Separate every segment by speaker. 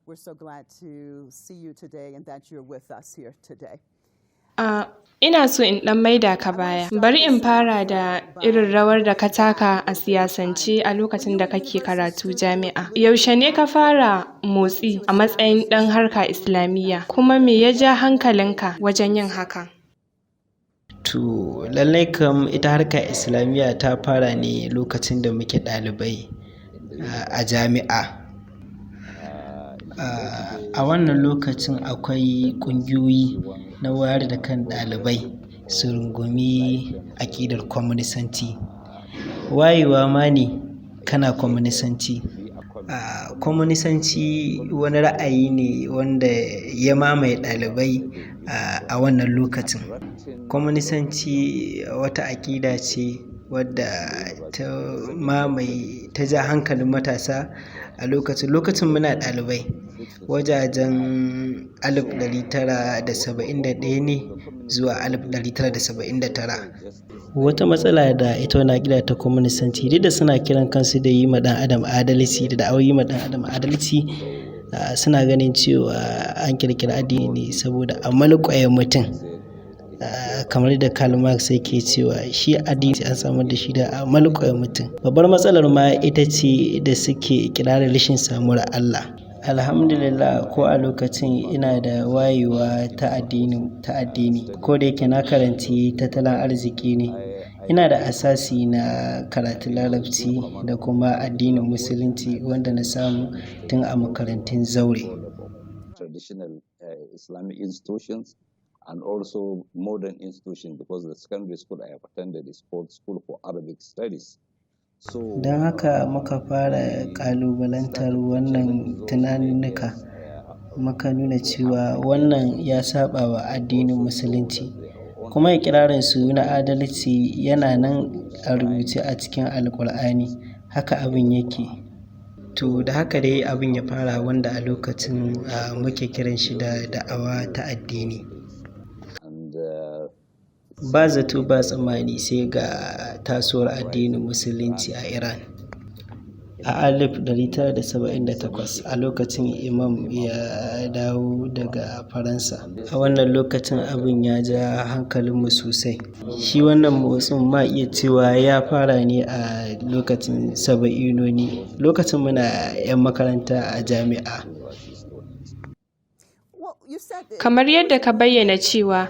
Speaker 1: We're so glad to see you today and that you're with us here today.
Speaker 2: Ina so in ɗan maida ka baya. Bari in fara da irin rawar da ka taka a siyasance a lokacin da kake karatu jami'a. Yaushe ne ka fara motsi a matsayin ɗan harka Islamiyya, kuma me ya ja hankalinka wajen yin hakan?
Speaker 3: To lallai kam ita harka Islamiyya ta fara ne lokacin da muke ɗalibai a jami'a. A wannan lokacin akwai ƙungiyoyi na wayar da kan ɗalibai su rungumi aƙidar kwaminisanci. Wayewa ma ne kana kwaminisanci. Kwaminisanci wani ra'ayi ne wanda ya mamaye ɗalibai a wannan lokacin. Kwaminisanci wata aƙida ce wadda ta ja hankalin matasa a lokacin muna ɗalibai. Wajajen 1971 ne zuwa 1979. Wata matsala da ita wannan aƙida ta kwaminisanci, duk da suna kiran kansu da yi ma ɗan adam adalci da da'awar yi ma ɗan adam adalci, suna ganin cewa an ƙirƙiri addini saboda a malƙwaye mutum. Kamar da Karl Marx yake cewa shi addini an samar da shi da a malƙwaye mutum. Babbar matsalar ma ita ce da suke ƙirarin rashin samuwar Allah. Alhamdulillah, ko a lokacin ina da wayewa ta addini, ko da yake na karanci tattalin arziki ne. Ina da asasi na karatun larabci da kuma addinin musulunci wanda na samu tun a makarantun zaure.
Speaker 4: Traditional Islamic institutions and also modern institutions, because the secondary school I have attended is called School for Arabic Studies.
Speaker 3: Don haka muka fara ƙalubalantar wannan tunaninnika, muka nuna cewa wannan ya saɓa wa addinin musulunci, kuma iƙirarinsu na adalci yana nan a rubuce a cikin Alƙur'ani. Haka abin yake. To da haka dai abin ya fara, wanda a lokacin muke kiran shi da da'awa ta addini. Ba zato ba tsammani sai ga tasowar addinin musulunci a Iran a 1978, a lokacin Imam ya dawo daga Faransa. A wannan lokacin abin ya ja hankalinmu sosai. Shi wannan motsin ma iya cewa ya fara ne a lokacin saba'inoni, lokacin muna 'yan makaranta a jami'a.
Speaker 2: Kamar yadda ka bayyana cewa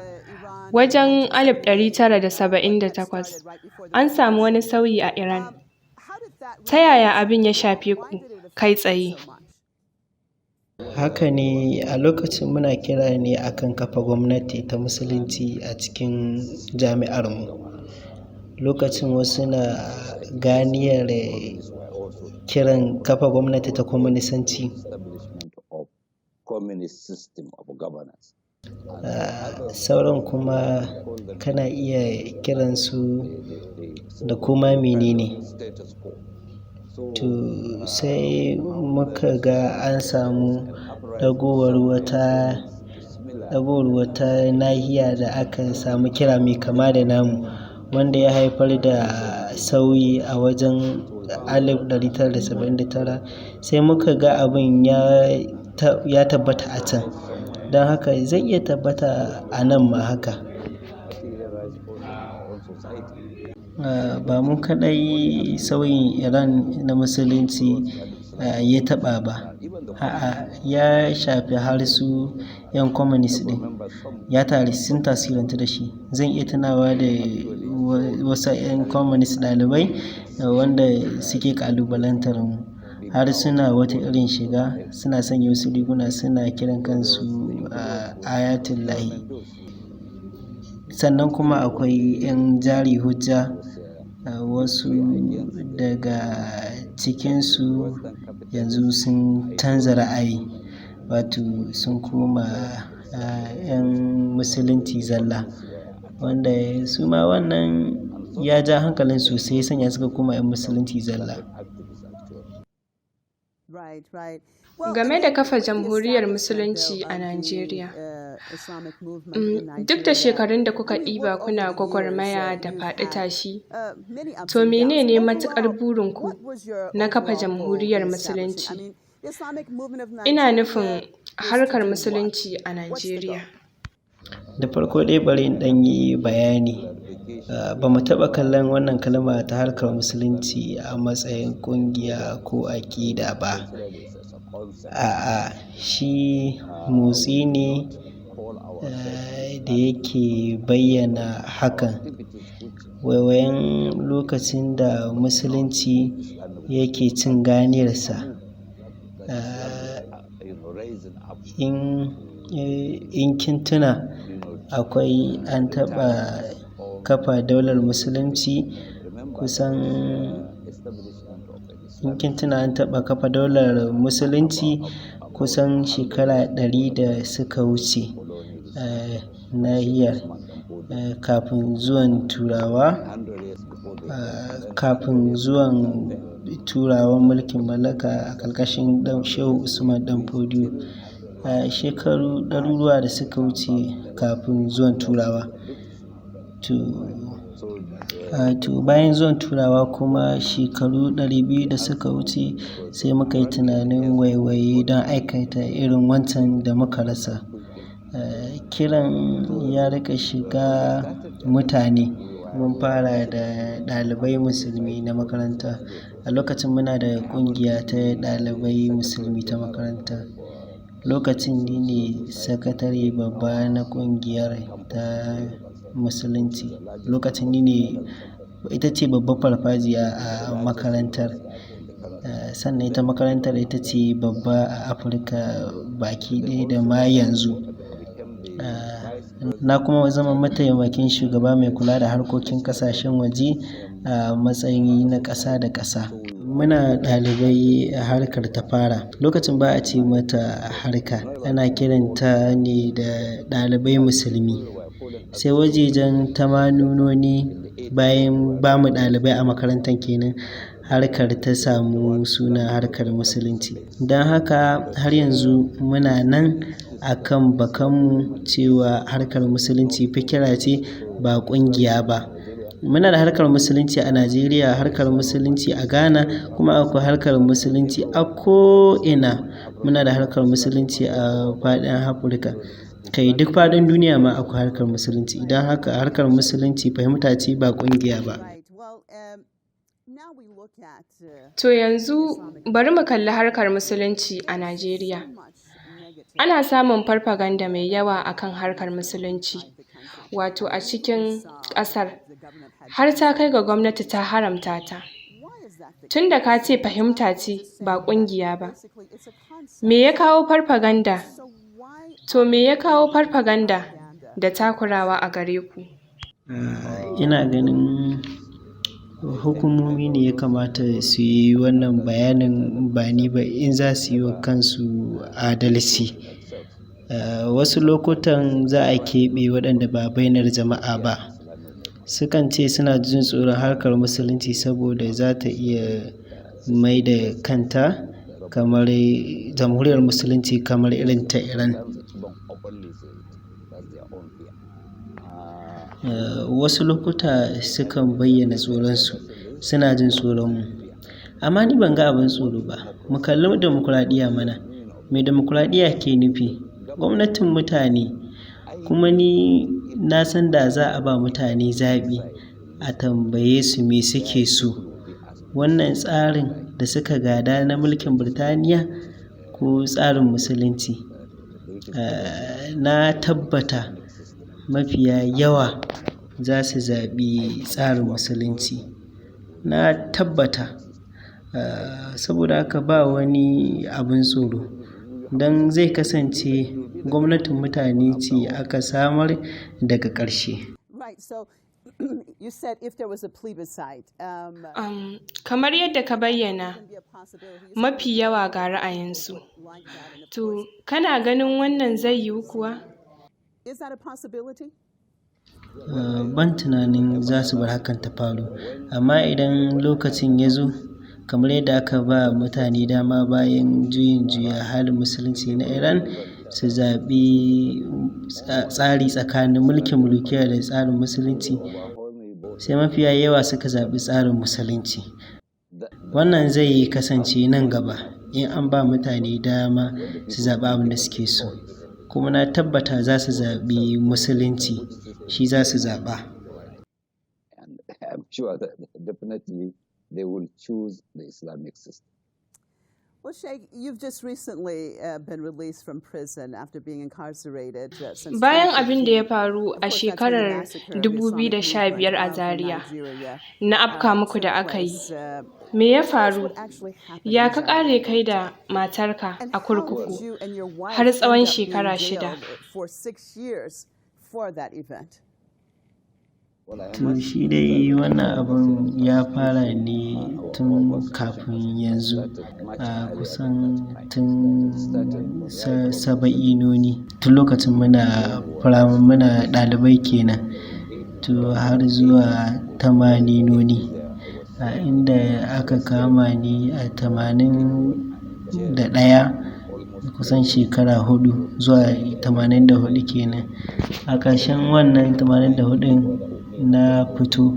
Speaker 2: wajen 1978 an samu wani sauyi a Iran. Ta yaya abin ya shafe ku kai tsaye?
Speaker 3: Haka ne, a lokacin muna kira ne akan kafa gwamnati ta musulunci a cikin jami'armu. Lokacin wasu na ganiyar kiran kafa gwamnati ta kwaminisanci. Sauran kuma kana iya kiransu da kuma menene. To sai muka ga an samu ɗagowar wata nahiya da aka samu kira mai kama da namu, wanda ya haifar da sauyi a wajen 1979. Sai muka ga abin ya tabbata a can, don haka zai iya tabbata a nan ma haka. Ba mu kaɗai sauyin Iran na musulunci ya taɓa ba, a'a, ya shafi har su 'yan communist ɗin, sun tasirantu da shi. Zan iya tunawa da wasu 'yan communist ɗalibai wanda suke ƙalubalantar mu, har suna wata irin shiga, suna sanya wasu riguna, suna kiran kansu ayatullahi. Sannan kuma akwai 'yan jari hujja, wasu daga cikinsu yanzu sun canza ra'ayi, wato sun koma 'yan musulunci zalla, wanda su ma wannan ya ja hankalin sosai, ya sanya suka koma 'yan musulunci zalla.
Speaker 2: Game da kafa jamhuriyar musulunci a Najeriya, duk da shekarun da kuka ɗiba kuna gwagwarmaya da faɗi tashi, to menene matuƙar burinku na kafa jamhuriyar musulunci? Ina nufin harkar musulunci a Najeriya.
Speaker 3: Da farko dai bari in ɗan yi bayani. Ba mu taɓa kallon wannan kalma ta harkar musulunci a matsayin ƙungiya ko aƙida ba. A'a, shi motsi ne da yake bayyana hakan. Waiwayen lokacin da musulunci yake cin ganiyarsa. In kin tuna akwai an taɓa kafa daular musulunci kusan shekara 100 da suka wuce nahiyar kafin zuwan turawan mulkin mallaka a ƙarƙashin Shehu Usman ɗan Fodio. Shekaru ɗaruruwa da suka wuce kafin zuwan turawa. To bayan zuwan turawa kuma shekaru 200 da suka wuce sai muka yi tunanin waiwaye don aikata irin wancan da muka rasa. Kiran ya riƙa shiga mutane. Mun fara da ɗalibai musulmi na makaranta. A lokacin muna da ƙungiya ta ɗalibai musulmi ta makaranta. Lokacin ni ne sakatare babba na ƙungiyar ta musulunci. Lokacin ita ce babbar farfajiya a makarantar. Sannan ita makarantar ita ce babba a Afirka baki ɗaya da ma yanzu. Na kuma zama mataimakin shugaba mai kula da harkokin ƙasashen waje a matsayi na ƙasa da ƙasa. Muna ɗalibai harkar ta fara. Lokacin ba a ce mata harka, ana kiranta ne da ɗalibai musulmi. Sai wajejen tamanunoni bayan ba mu ɗalibai a makarantar kenan, harkar ta samu suna harkar musulunci. Don haka har yanzu muna nan a kan bakanmu cewa harkar musulunci fikira ce ba ƙungiya ba. Muna da harkar musulunci a Najeriya, harkar musulunci a Ghana, kuma akwai harkar musulunci a ko'ina. Muna da harkar musulunci a faɗin Afirka. Kai duk faɗin duniya ma akwai harkar musulunci. Don haka harkar musulunci fahimta ce ba ƙungiya ba.
Speaker 2: To yanzu bari mu kalli harkar musulunci a Najeriya. Ana samun farfaganda mai yawa akan harkar musulunci, wato a cikin ƙasar, har ta kai ga gwamnati ta haramta ta. Tunda ka ce fahimta ce ba ƙungiya ba, me ya kawo farfaganda? To me ya kawo farfaganda da takurawa a gare ku?
Speaker 3: Ina ganin hukumomi ne ya kamata su yi wannan bayanin ba ni ba, in za su yi wa kansu adalci. Wasu lokutan za a keɓe waɗanda ba bainar jama'a ba. Sukan ce suna jin tsoron harkar musulunci saboda za ta iya mai da kanta kamar jamhuriyar musulunci kamar irin ta Iran. Wasu lokuta sukan bayyana tsoronsu, suna jin tsoronmu. Amma ni ban ga abin tsoro ba. Mu kalli dimokuraɗiyya mana. Me dimokuraɗiyya ke nufi? Gwamnatin mutane. Kuma ni na san da za a ba mutane zaɓi, a tambaye su me suke so. Wannan tsarin da suka gada na mulkin Birtaniya ko tsarin musulunci. Na tabbata mafiya yawa za su zaɓi tsarin musulunci. Na tabbata. Saboda haka ba wani abin tsoro. Don zai kasance gwamnatin mutane ce aka samar daga ƙarshe.
Speaker 2: Kamar yadda ka bayyana, mafi yawa ga ra'ayinsu. To, kana ganin wannan zai yiwu kuwa?
Speaker 3: Ban tunanin za su bar hakan ta faru. Amma idan lokacin ya zo, kamar yadda aka ba mutane dama bayan juyin juya halin musulunci na Iran, su zaɓi tsari tsakanin mulkin mulukiya da tsarin musulunci, sai mafiya yawa suka zaɓi tsarin musulunci. Wannan zai kasance nan gaba. in an ba mutane dama su zaɓi abin da suke so, kuma na tabbata za su zaɓi musulunci, shi za su zaɓa.
Speaker 4: And I'm sure that definitely they will choose the Islamic system.
Speaker 1: Well, Sheikh, you've just recently been released from prison after being incarcerated since
Speaker 2: Bayan abin da ya
Speaker 1: 2015.
Speaker 2: faru
Speaker 1: Of
Speaker 2: a
Speaker 1: course, that's when the
Speaker 2: shekarar
Speaker 1: massacre of the Islamic
Speaker 2: 2015
Speaker 1: movement
Speaker 2: a
Speaker 1: of
Speaker 2: Zaria
Speaker 1: Nigeria
Speaker 2: na afka muku
Speaker 1: took
Speaker 2: da aka yi,
Speaker 1: place.
Speaker 2: me ya
Speaker 1: Tell us
Speaker 2: faru?
Speaker 1: what actually happened
Speaker 2: Ya
Speaker 1: in
Speaker 2: ka ƙare kai
Speaker 1: Zaria,
Speaker 2: da matarka
Speaker 1: and
Speaker 2: a
Speaker 1: how did
Speaker 2: kurkuku
Speaker 1: you and your
Speaker 2: har
Speaker 1: wife
Speaker 2: tsawon
Speaker 1: end up being
Speaker 2: shekara 6?
Speaker 1: jailed for 6 years for that event?
Speaker 3: To shi dai wannan abun ya fara ne tun kafin yanzu, kusan tun saba'inoni, tun lokacin muna ɗalibai kenan, to har zuwa tamaninoni, inda aka kama ni a 81, kusan shekara 4 zuwa 84 kenan. A ƙarshen wannan 84 na fito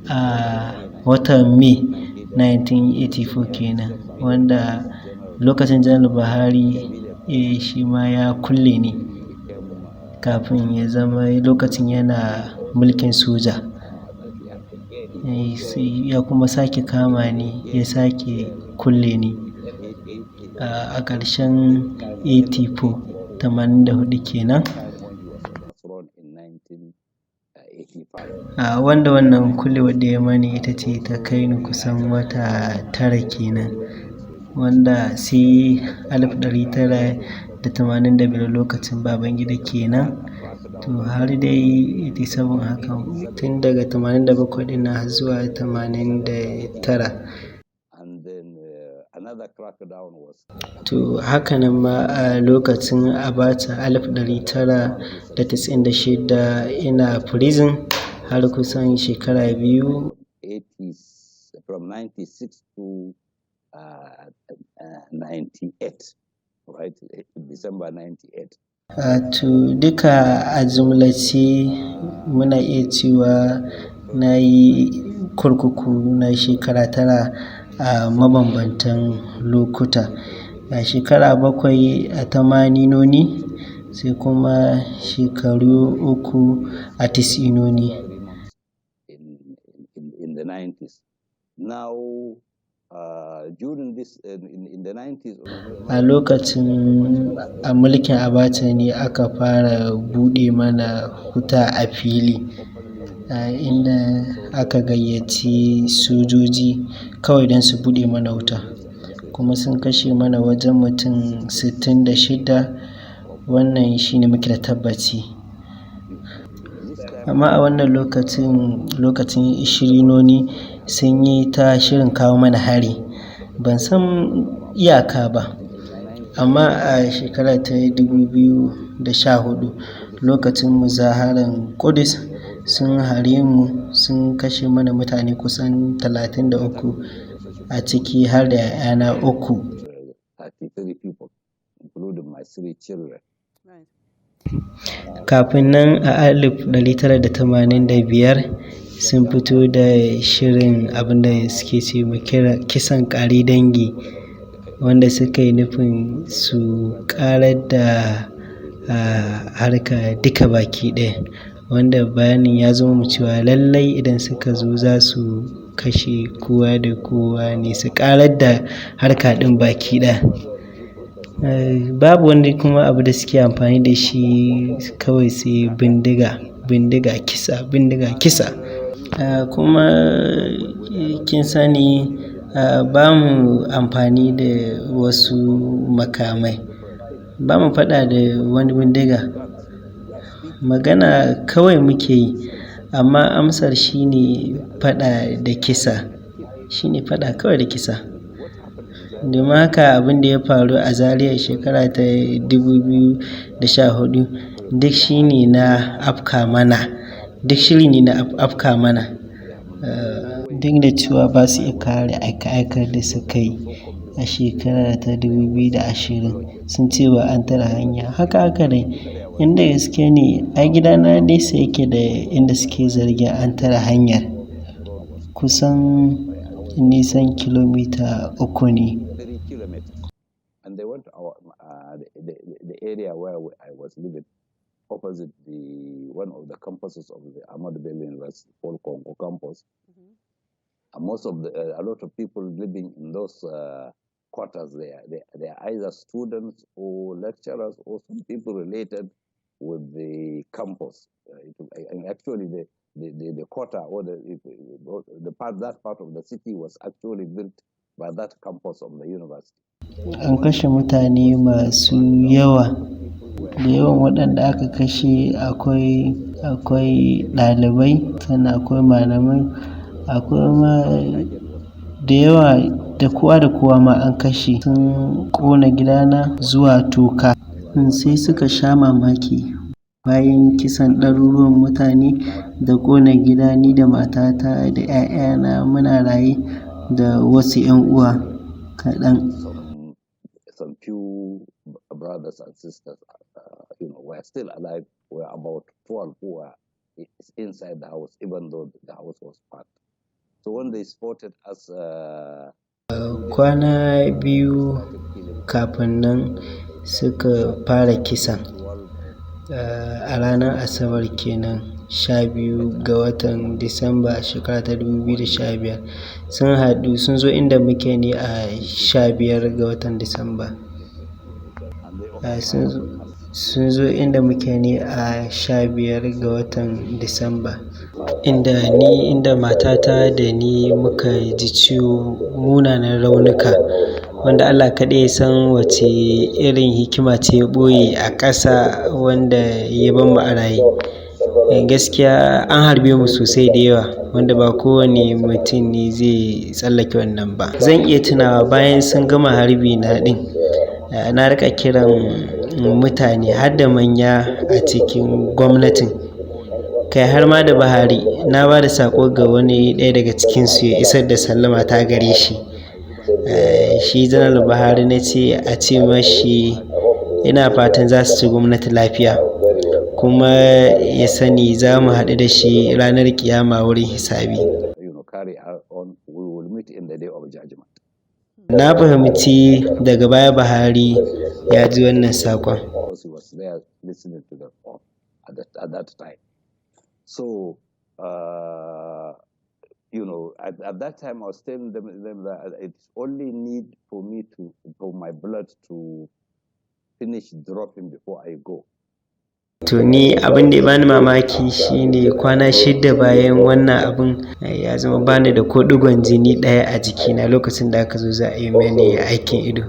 Speaker 3: a watan Mai 1984 kenan, wanda lokacin Janar Buhari shi ma ya kulle ni kafin ya zama lokacin yana mulkin soja. Sai ya kuma sake kama ni ya sake kulle ni a ƙarshen 84 kenan. Wanda wannan kullewar da ya mani ita ce ta kai ni kusan wata 9 kenan, wanda sai 1985 lokacin Babangida kenan, to har dai 87 haka, tun daga 87 ɗin har zuwa 89. To hakanan ma a lokacin Abacha 1996 ina prison har kusan shekara 2.
Speaker 4: From 96 to 98, right? December 98.
Speaker 3: To duka a jumlace muna iya cewa na yi kurkuku na shekara 9 a mabambantan lokuta. A shekara 7 a tamaninoni, sai kuma shekaru 3 a tisinoni.
Speaker 4: In the 90s. Now, during this, in the 90s.
Speaker 3: A lokacin a mulkin Abacha ne aka fara buɗe mana wuta a fili, inda aka gayyaci sojoji kawai don su buɗe mana wuta, kuma sun kashe mana wajen mutum 66. Wannan shi ne muke da tabbaci. Amma a wannan lokacin ishirinoni sun yi ta shirin kawo mana hari, ban san iyaka ba. Amma a shekara ta 2014 lokacin muzaharar Ƙudus sun hare mu, sun kashe mana mutane kusan 33, a ciki har da 'ya'yana 3.
Speaker 4: 33 people, including my 3 children.
Speaker 3: Kafin nan a 1985 sun fito da shirin abinda suke ce ma kisan ƙare dangi, wanda suka yi nufin su ƙarar da harka duka baki ɗaya, wanda bayanin ya zama mu cewa lallai idan suka zo za su kashe kowa da kowa ne, su ƙarar da harka ɗin baki ɗaya. Babu wani kuma abu da suke amfani da shi kawai sai bindiga kisa. Kuma kin sani ba mu amfani da wasu makamai, ba mu faɗa da wani bindiga, magana kawai muke yi, amma amsar shi ne faɗa da kisa, domin haka abin da ya faru a Zaria shekara ta 2014 duk shiri ne na afka mana, duk da cewa ba su iya kare aika-aikar da suka yi a shekara ta 2020, sun ce wa an tare hanya. Haka ne, inda gaske ne a gidana nesa yake da inda suke zargin an tare hanyar, kusan nisan kilomita 3 ne.
Speaker 4: area where I was living, opposite one of the campuses of the Ahmad Bello University, called Congo campus. And most of a lot of people living in those quarters there, they are either students or lecturers or some people related with the campus. And actually, the quarter or that part of the city was actually built by that campus of the university.
Speaker 3: An kashe mutane masu yawa, da yawan waɗanda aka kashe akwai ɗalibai, sannan akwai malamai, akwai ma da yawa, da kowa ma an kashe. Sun ƙona gidana zuwa toka. Sai suka sha mamaki bayan kisan ɗaruruwan mutane da ƙona gida, ni da matata da 'ya'yana muna raye da wasu 'yan uwa kaɗan.
Speaker 4: Some few brothers and sisters, were still alive. Were about 12 who were inside the house, even though the house was packed. So when they spotted us,
Speaker 3: kwana biyu kafin nan suka fara kisan, a ranar asabar kenan 12 ga watan Disamba shekara ta 2015 sun zo inda muke ne a 15 ga watan Disamba. Sun zo inda muke ne a 15 ga watan Disamba, inda matata da ni muka ji ciwo, munanan raunuka, wanda Allah kaɗai ya san wace irin hikima ce ya ɓoye a ƙasa wanda ya bar mu a raye. Gaskiya an harbe mu sosai da yawa, wanda ba kowane mutum ne zai tsallake wannan ba. Zan iya tunawa bayan sun gama harbi na ɗin, na riƙa kiran mutane har da manya a cikin gwamnatin, kai har ma da Buhari, na ba da saƙo ga wani ɗaya daga cikinsu ya isar da sallama ta gare shi. Shi Janar Buhari na ce a ce mashi ina fatan za su ci gwamnati lafiya, kuma ya sani za mu haɗu da shi ranar ƙiyama wurin hisabi. Na fahimci daga baya Buhari ya ji wannan saƙon.
Speaker 4: So, at that time I was telling them that it's only need for my blood to finish dropping before I go.
Speaker 3: To ni abin da ya bani mamaki shine kwana 6 bayan wannan abin ya zama bani da ko ɗigon jini ɗaya a jikina lokacin da aka zo za a yi mani aikin ido.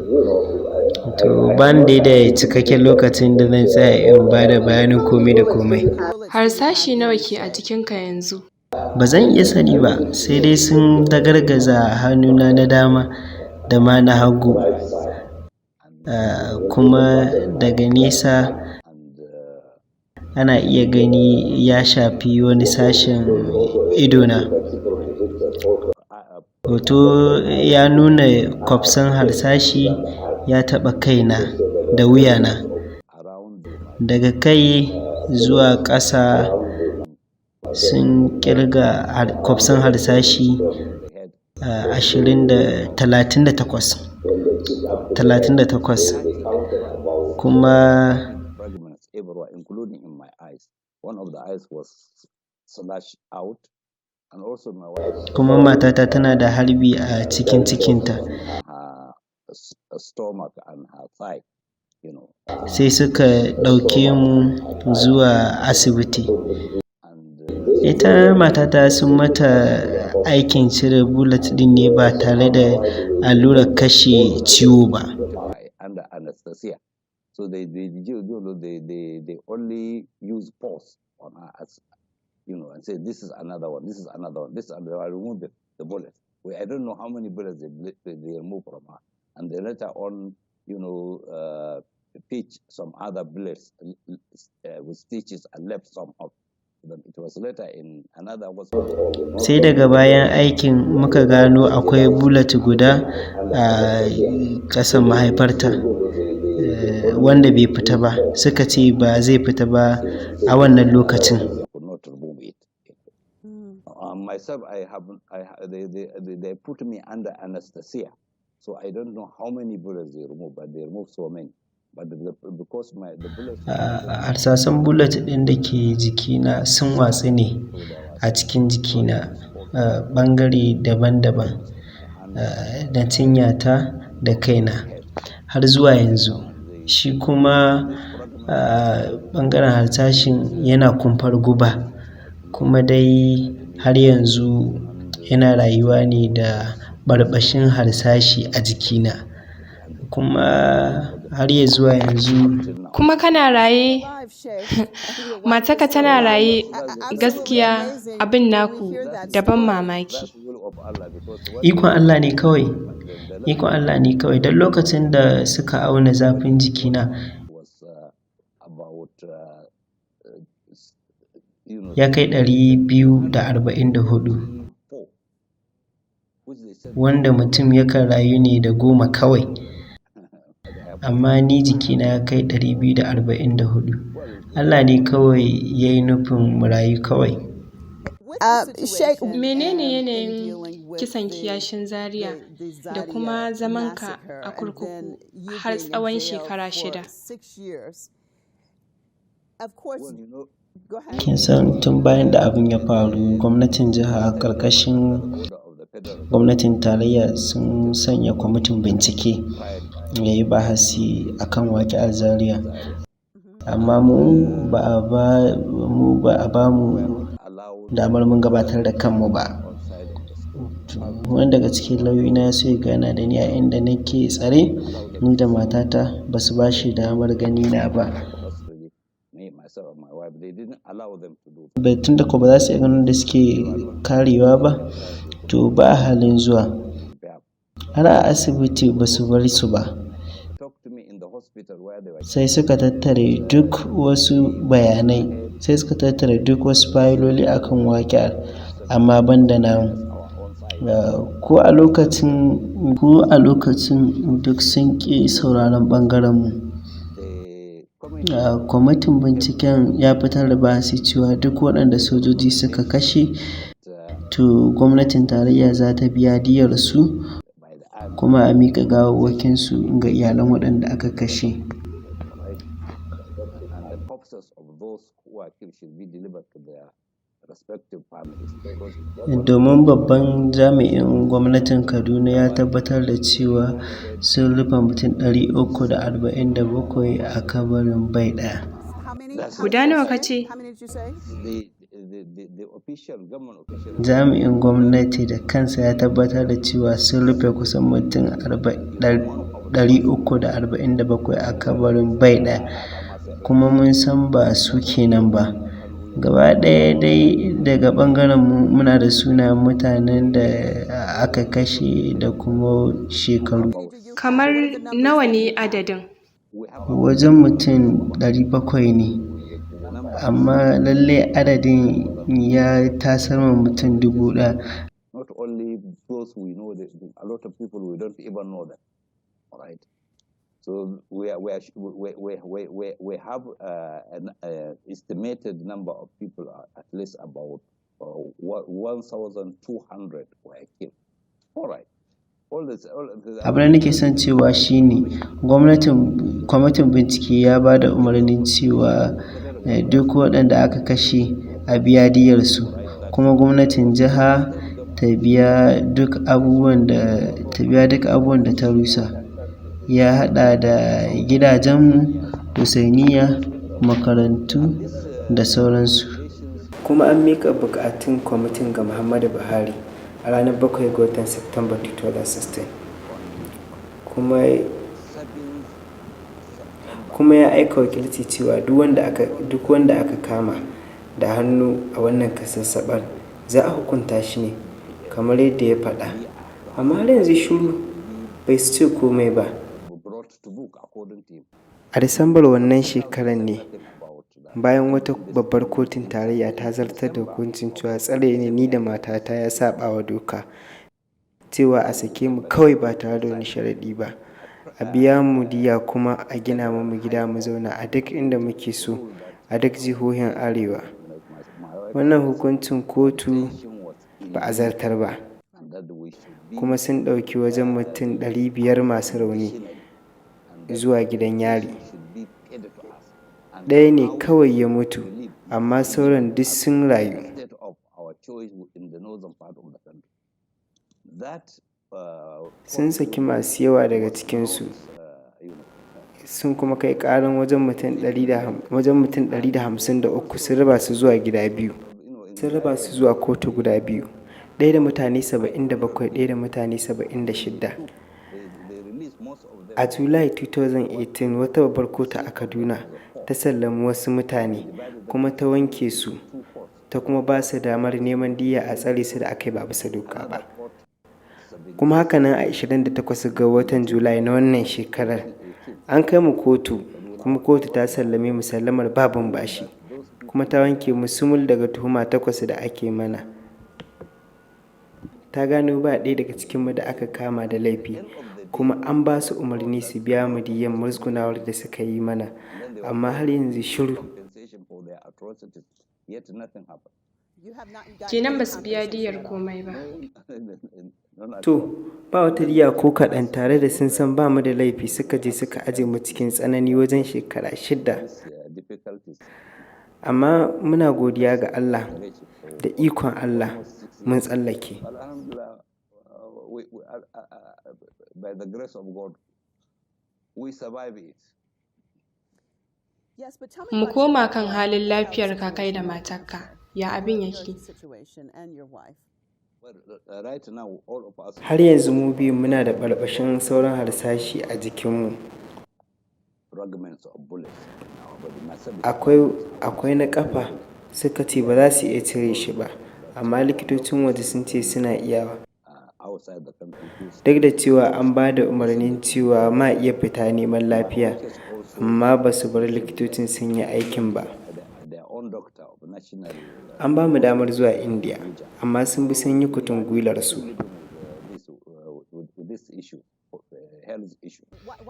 Speaker 3: To bani da cikakken lokacin da zan tsaya in ba da bayanin komai da komai.
Speaker 2: Harsashi nawa ke a jikinka yanzu?
Speaker 3: Ba zan iya sani ba, sai dai sun dagargaza hannuna na dama da ma na hagu. Kuma daga nesa ana iya gani ya shafi wani sashen idona. Hoto ya nuna kwafsan harsashi ya taɓa kaina da wuyana. Daga kai zuwa ƙasa sun ƙirga kwafsan harsashi 38. Kuma
Speaker 4: including in my eyes. One of the eyes was slashed out, and also my wife.
Speaker 3: Kuma matata tana da harbi a cikin cikinta.
Speaker 4: Her stomach and her thigh,
Speaker 3: Sai suka ɗauke mu zuwa asibiti. Ita matata sun mata aikin cire bullet din ne ba tare da allurar kashe ciwo ba.
Speaker 4: Under anesthesia. So they only use pulse on her, and say this is another one, this is another one, this is another one. I remove the bullets. I don't know how many bullets they remove from her, and they later on, pitch some other bullets with stitches and left some out. It was later in another hospital.
Speaker 3: Sai daga bayan aikin muka gano akwai bullet guda a ƙasan mahaifarta wanda bai fita ba. Suka ce ba zai fita ba a wannan lokacin.
Speaker 4: Myself, they put me under anesthesia, so I don't know how many bullets they removed, but they removed so many.
Speaker 3: Harsasan bullet ɗin da ke jikina sun watsu ne a cikin jikina, ɓangare daban-daban, da cinyata da kaina har zuwa yanzu. Shi kuma ɓangaren harsashin yana kumfar guba, kuma dai har yanzu ina rayuwa ne da ɓarɓashin harsashi a jikina, kuma har ya zuwa yanzu.
Speaker 2: Kuma kana raye, matarka tana raye, gaskiya abin naku da ban mamaki.
Speaker 3: Ikon Allah ne kawai, ikon Allah ne kawai. Don lokacin da suka auna zafin jikina ya kai 244, wanda mutum yakan rayu ne da 10 kawai, amma ni jikina ya kai 244. Allah ne kawai ya yi nufin mu rayu kawai.
Speaker 1: Sheikh,
Speaker 2: Menene yanayin kisan kiyashin Zaria da kuma zamanka a kurkuku har tsawon shekara 6?
Speaker 3: Kin san tun bayan da abin ya faru, gwamnatin jiha ƙarƙashin gwamnatin tarayya sun sanya kwamitin bincike ya yi bahasi a kan waƙi'ar Zaria, amma mu ba a ba mu damar mun gabatar da kanmu ba. Wani daga cikin lauyoyina ya so ya gana da ni a inda nake tsare, ni da matata ba su ba shi damar ganina ba. Tunda ko ba za su iya ganin da suke karewa ba, to ba halin zuwa. Har a asibiti ba su bar su ba, sai suka tattare duk wasu bayanai, sai suka tattare duk wasu fayiloli akan waƙi'ar, amma ban da namu. Ko a lokacin duk sun ƙi sauraron ɓangarenmu. Kwamitin binciken ya fitar da bahasi cewa duk waɗanda sojoji suka kashe, to gwamnatin tarayya za ta biya diyyarsu, kuma a miƙa gawawwakinsu ga iyalan waɗanda aka kashe. Domin babban jami'in gwamnatin Kaduna ya tabbatar da cewa sun rufe mutum 347 a kabarin bai ɗaya.
Speaker 2: Guda nawa ka ce?
Speaker 3: Jami'in gwamnati da kansa ya tabbatar da cewa sun rufe kusan mutum 347 a kabarin bai ɗaya, kuma mun san ba su kenan ba. Gaba ɗaya dai daga ɓangaren mu muna da sunayen mutanen da aka kashe da kuma shekaru.
Speaker 2: Kamar nawa ne adadin?
Speaker 3: Wajen mutum 700 ne, amma lallai adadin ya tasar ma mutum 1000.
Speaker 4: Not only those we know, a lot of people we don't even know them. All right. So we have an estimated number of people, at least about 1,200 were killed. All right.
Speaker 3: Abin da nake son cewa shine kwamitin bincike ya ba da umarnin cewa duk waɗanda aka kashe a biya diyyarsu, kuma gwamnatin jiha ta biya duk abubuwan da ta rusa. Ya haɗa da gidajenmu, husainiya, makarantu da sauransu. Kuma an miƙa buƙatun kwamitin ga Muhammadu Buhari a ranar 7 ga watan Satumba 2016, kuma ya aika wakilci cewa duk wanda aka kama da hannu a wannan kasassaɓar za a hukunta shi ne kamar yadda ya faɗa, amma har yanzu shiru, bai su ce komai ba. A Disambar wannan shekarar ne, bayan wata babbar kotun tarayya ta zartar da hukuncin cewa tsare ni da matata ya saɓawa doka, cewa a sake mu kawai ba tare da wani sharaɗi ba, a biya mu diyya, kuma a gina mu gida mu zauna a duk inda muke so a duk jihohin Arewa. Wannan hukuncin kotu ba a zartar ba, kuma sun ɗauki wajen mutum 500 masu rauni zuwa gidan yari. ɗaya ne kawai ya mutu, amma sauran duk sun rayu. Sun saki masu yawa daga cikinsu, sun kuma kai ƙaran wajen mutum 153 sun raba su zuwa gida biyu. Sun raba su zuwa kotu guda biyu, ɗaya da mutane 77, ɗaya da mutane 76. A Julai 2018, wata babbar kotu a Kaduna ta sallami wasu mutane kuma ta wanke su, ta kuma ba su damar neman diyya a tsare su da aka yi ba bisa doka ba. Kuma hakanan a 28 ga watan Julai na wannan shekarar, an kai mu kotu, kuma kotu ta sallame mu sallamar babin bashi, kuma ta wanke mu sumul daga tuhuma 8 da ake mana. Ta gano ba ɗaya daga cikinmu da aka kama da laifi, kuma an ba su umarni su biya mu diyyar musgunawar da suka yi mana, amma har yanzu shiru.
Speaker 2: Kenan ba su biya diyyar komai ba.
Speaker 3: To, ba wata diyya ko kaɗan, tare da sun san ba mu da laifi suka je suka aje mu cikin tsanani wajen shekara 6. Amma muna godiya ga Allah, da ikon Allah mun tsallake.
Speaker 2: Mu koma kan halin lafiyar ka kai da matarka, ya abin yake?
Speaker 3: Har yanzu mu biyun muna da ɓarɓashin sauran harsashi a jikinmu. Akwai na ƙafa, suka ce ba za su iya cire shi ba, amma likitocin waje sun ce suna iyawa. Duk da cewa an ba da umarnin cewa ma iya fita neman lafiya, amma ba su bar likitocin sun yi aikin ba. An ba mu damar zuwa Indiya, amma sun bi sun yi kutun gwilarsu.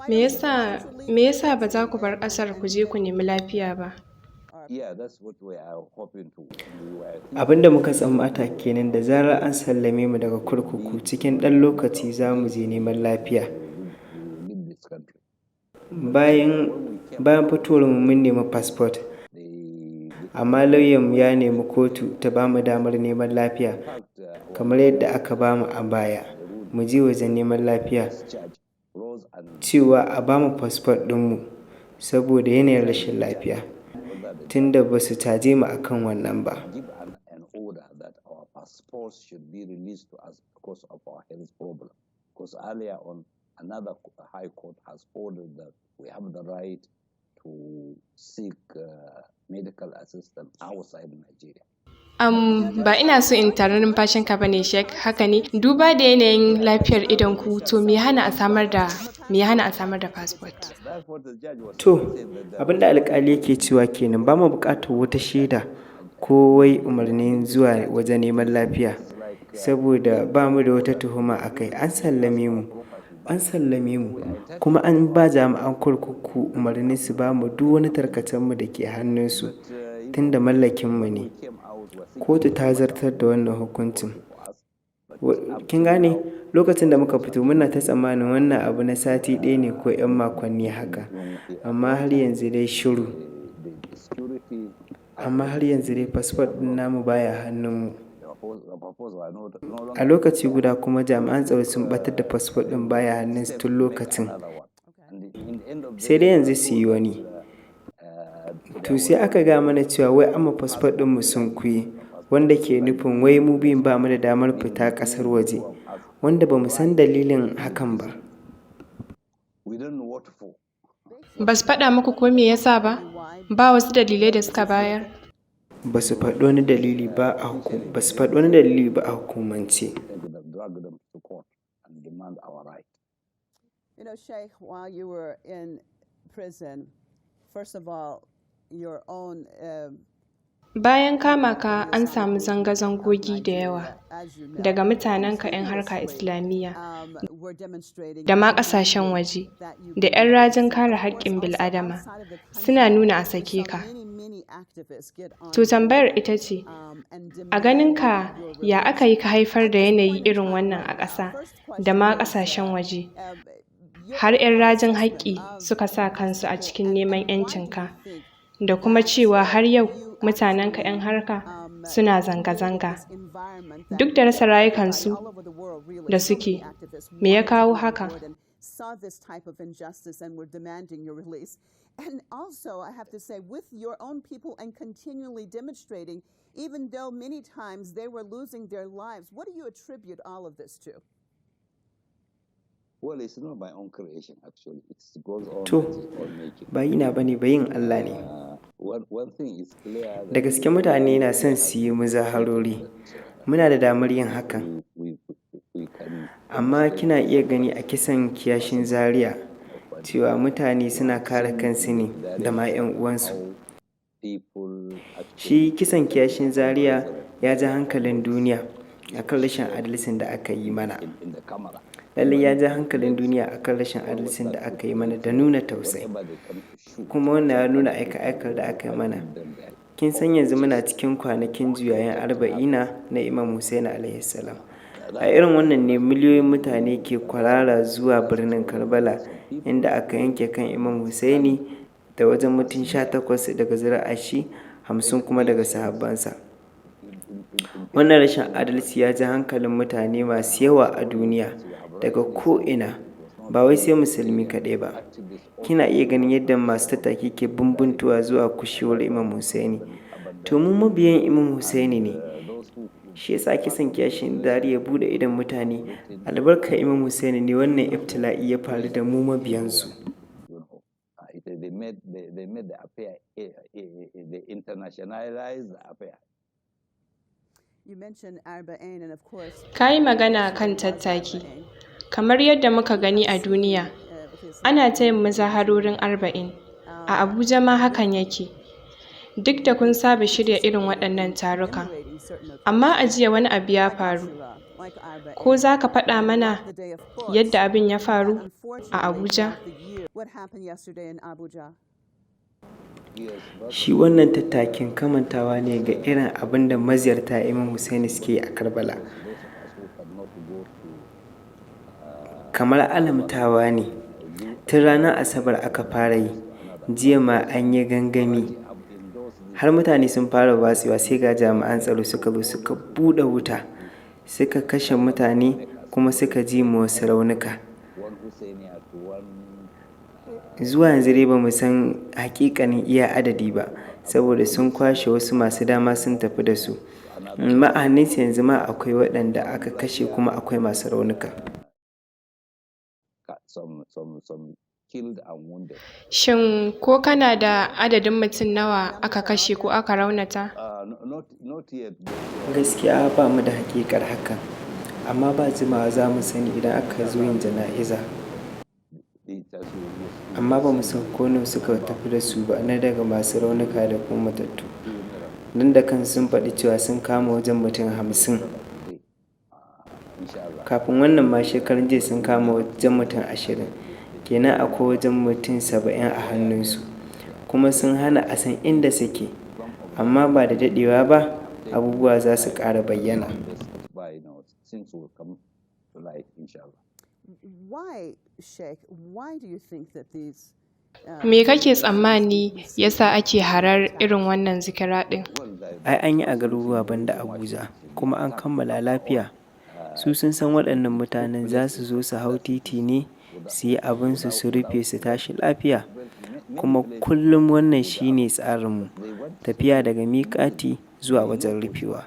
Speaker 2: Me yasa ba za ku bar ƙasar ku je ku nemi lafiya ba?
Speaker 3: Abin da muka tsammata kenan, da zarar an sallame mu daga kurkuku cikin ɗan lokaci za mu je neman lafiya. Bayan fitowar mu mun nemi fasfot, amma lauyanmu ya nemi kotu ta ba mu damar neman lafiya kamar yadda aka ba mu a baya, mu je wajen neman lafiya, cewa a ba mu fasfot ɗinmu saboda yanayin rashin lafiya, tunda ba su caje mu akan wannan ba.
Speaker 4: Another high court has ordered that we have the right to seek medical assistance outside Nigeria.
Speaker 2: Ba ina so in tare numfashinka ba ne, Sheikh, haka ne? Duba da yanayin lafiyar idonku, to me hana a samar da passport?
Speaker 3: To, abin da alƙali yake cewa kenan, ba mu buƙatar wata shaida ko wai umarnin zuwa wajen neman lafiya, saboda ba mu da wata tuhuma a kai. An sallame mu, kuma an ba jami'an kurkuku umarni su ba mu duk wani tarkacenmu da ke hannunsu, tunda mallakinmu ne. Kotu ta zartar da wannan hukuncin. Kin gane, lokacin da muka fito muna ta tsammanin wannan abu na sati ɗaya ne ko 'yan makonni haka, amma har yanzu dai shiru. Amma har yanzu dai fasfot ɗin namu baya hannunmu. A lokaci guda kuma jami'an tsaro sun ɓatar da fasfot ɗin baya hannunsu tun lokacin. Sai dai yanzu su yi wani. To sai aka ga mana cewa wai amma fasfot ɗinmu sun kuye, wanda ke nufin wai mu biyun ba mu da damar fita ƙasar waje, wanda ba mu san dalilin hakan ba.
Speaker 2: Ba su faɗa muku ko me yasa ba? Ba wasu dalilai da suka bayar?
Speaker 3: Ba su faɗi wani dalili ba a hukumance.
Speaker 1: You know, Sheikh, while you were in prison, first of all, your own
Speaker 2: Bayan kama ka, an samu zanga-zangogi da yawa daga mutanenka 'yan harka Islamiyya da ma ƙasashen waje da 'yan rajin kare haƙƙin bil'adama suna nuna a sake ka. To tambayar ita ce, a ganinka ya aka yi ka haifar da yanayi irin wannan a ƙasa da ma ƙasashen waje, har 'yan rajin haƙƙi suka sa kansu a cikin neman 'yancinka da kuma cewa har yau mutanenka 'yan harka suna zanga-zanga duk da rasa rayukansu da suke. Me ya kawo haka?
Speaker 1: Saw this type of injustice and were demanding your release. And also, I have to say, with your own people and continually demonstrating, even though many times they were losing their lives, what do you attribute all of this to?
Speaker 4: Well, it's not my own creation, actually. It goes on
Speaker 5: To,
Speaker 4: its own making.
Speaker 5: ba ina bane ba yin Allah ne.
Speaker 4: One thing is clear
Speaker 5: Da gaske mutane na son su yi muzaharori. Muna da damar yin hakan.
Speaker 4: we can
Speaker 5: Amma kina iya gani a kisan kiyashin Zaria cewa mutane suna kare kansu ne da ma 'yan uwansu.
Speaker 4: people
Speaker 5: Shi kisan kiyashin Zaria ya ji hankalin duniya akan rashin adalcin da aka yi mana.
Speaker 4: in the camera.
Speaker 5: Lallai ya ji hankalin duniya akan rashin adalcin da aka yi mana da nuna tausayi.
Speaker 4: Whenever they come to shoot,
Speaker 5: Kuma wannan ya nuna aika-aikar da aka yi mana.
Speaker 4: them there.
Speaker 5: Kin san yanzu muna cikin kwanakin juyayen arba'ina na Imam Hussein alaihi salam. A irin wannan ne miliyoyin mutane ke kwarara zuwa birnin Karbala inda aka yanke kan Imam Husaini da wajen mutum 18 daga zuri'ar shi, 50 kuma daga sahabbansa. Wannan rashin adalci ya ji hankalin mutane masu yawa a duniya daga ko'ina, ba wai sai musulmi kaɗai ba. Kina iya ganin yadda masu tattaki ke bumbuntuwa zuwa kushewar Imam Husaini. To mu mabiyan Imam Husaini ne. Shi yasa kisan kiyashin Zaria ya bude idon mutane. Albarkar Imam Husaini ne wannan ibtila'i ya faru da mu mabiyansu.
Speaker 4: They made the affair, they internationalized the affair.
Speaker 1: You mentioned arba'in, and of course,
Speaker 2: Ka yi magana kan tattaki. Kamar yadda muka gani a duniya, ana ta yin muzaharorin 40. A Abuja ma hakan yake. Duk da kun saba shirya irin waɗannan taruka. Amma a jiya wani abu ya faru. Ko za ka faɗa mana yadda abin ya faru a Abuja?
Speaker 1: What happened yesterday in Abuja?
Speaker 5: Shi wannan tattakin kamantawa ne ga irin abin da maziyarta Imam Husaini suke yi a Karbala. Kamar alamtawa ne. Tun ranar Asabar aka fara yi. Jiya ma an yi gangami. Har mutane sun fara watsewa sai ga jami'an tsaro suka zo suka buɗe wuta. Suka kashe mutane kuma suka ji ma wasu raunuka. Zuwa yanzu dai ba mu san hakikanin iya adadi ba, saboda sun kwashe wasu masu dama sun tafi da su. Amma a hannunsu yanzu ma akwai waɗanda aka kashe kuma akwai masu raunuka.
Speaker 4: Some killed and wounded.
Speaker 2: Shin ko kana da adadin mutum nawa aka kashe ko aka raunata?
Speaker 4: Not yet.
Speaker 5: Gaskiya ba mu da hakikar hakan, amma ba jimawa za mu sani idan aka zo yin jana'iza. Amma ba mu san ko nawa suka tafi da su ba na daga masu raunuka da kuma matattu. Nan da kan sun faɗi cewa sun kama wajen mutum 50. Kafin wannan ma shekarun jiya sun kama wajen mutum 20. Kenan akwai wajen mutum 70 a hannunsu. Kuma sun hana a san inda suke. Amma ba da daɗewa ba, abubuwa za su ƙara bayyana.
Speaker 1: Why, Sheikh, why do you think that these
Speaker 2: Me kake tsammani yasa ake harar irin wannan zikira ɗin?
Speaker 5: Ai an yi a garuruwa banda Abuja, kuma an kammala lafiya. Su sun san waɗannan mutanen za su zo su hau titi ne su yi abinsu su rufe su tashi lafiya. Kuma kullum wannan shi ne tsarinmu, tafiya daga miƙati zuwa wajen rufewa.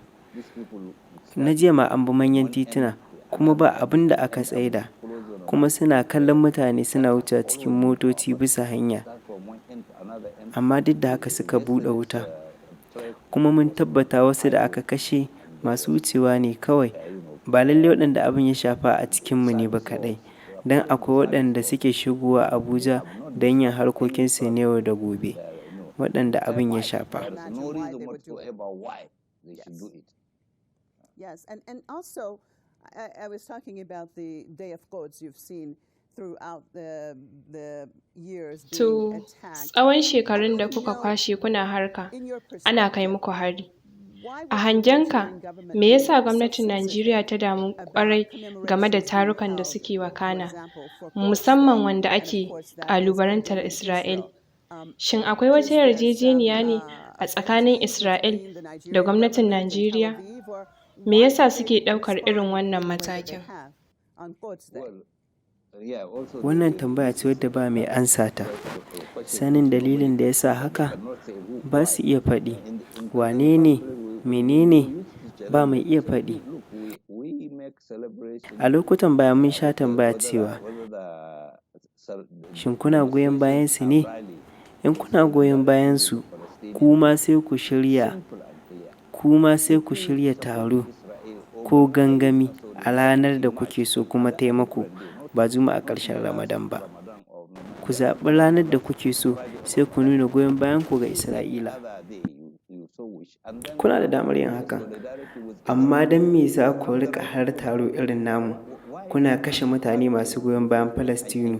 Speaker 5: Na jiya ma an bi manyan tituna, kuma ba abin da aka tsaida. Kuma suna kallon mutane suna wucewa cikin motoci bisa hanya. Amma duk da haka suka buɗe wuta. Kuma mun tabbata wasu da aka kashe masu wucewa ne kawai. Ba lallai waɗanda abin ya shafa a cikinmu ne ba kaɗai. Don akwai waɗanda suke shigowa Abuja don yin harkokinsu na yau da gobe, waɗanda abin ya shafa.
Speaker 1: Yes, and also, I was talking about the day of codes you've seen throughout the years
Speaker 2: To,
Speaker 1: being attacked.
Speaker 2: tsawon shekarun da kuka kwashe kuna harka,
Speaker 1: In your
Speaker 2: ana kai
Speaker 1: perspective,
Speaker 2: muku hari.
Speaker 1: why
Speaker 2: A
Speaker 1: was the
Speaker 2: hangenka,
Speaker 1: Nigerian government
Speaker 2: me yasa
Speaker 1: so
Speaker 2: gwamnatin
Speaker 1: sensitive
Speaker 2: Najeriya ta damu
Speaker 1: about
Speaker 2: ƙwarai game da
Speaker 1: commemorations being
Speaker 2: tarukan da
Speaker 1: held,
Speaker 2: suke
Speaker 1: for
Speaker 2: wakana,
Speaker 1: example, for Quds
Speaker 2: musamman
Speaker 1: Day,
Speaker 2: wanda
Speaker 1: and of
Speaker 2: ake
Speaker 1: course that is
Speaker 2: ƙalubalantar
Speaker 1: in
Speaker 2: Isra'il?
Speaker 1: Israel?
Speaker 2: Shin akwai wata yarjejeniya ne a tsakanin Isra'il da gwamnatin Najeriya? Me yasa suke ɗaukar irin wannan matakin?
Speaker 5: Wannan tambaya ce wadda ba mai ansa ta. Sanin dalilin da ya sa haka ba su iya faɗi. Wane ne? Menene? Ba mai iya faɗi. A lokutan baya mun sha tambaya cewa, shin kuna goyon bayan su ne? In kuna goyon bayan su, kuma sai ku shirya taro ko gangami a ranar da kuke so kuma taimako, ba Juma'a ƙarshen Ramadan ba. Ku zaɓi ranar da kuke so sai ku nuna goyon bayan ku ga Isra'ila. Kuna da damar yin hakan, amma don me za ku riƙa har taro irin namu, kuna kashe mutane masu goyon bayan Falastinu?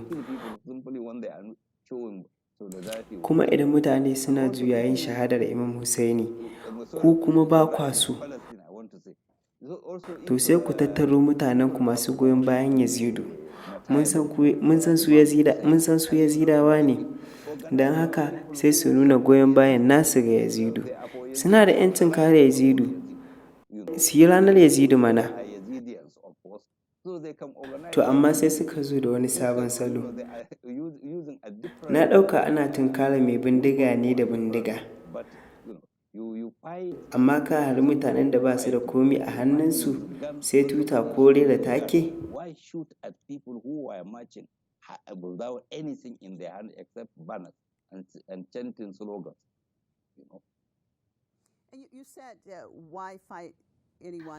Speaker 5: Kuma idan mutane suna juyayin shahadar Imam Hussaini, ku kuma ba kwa so, to sai ku tattaro mutanenku masu goyon bayan Yazidu. Mun san su Yazidawa ne, don haka sai su nuna goyon bayan nasu ga Yazidu. Suna da 'yancin kare Yazidu, su yi ranar Yazidu mana. To amma sai suka zo da wani sabon salo. Na ɗauka ana tunkarar mai bindiga ne da bindiga. Amma ka hari mutanen da ba su da komi a hannunsu sai tuta ko rera take?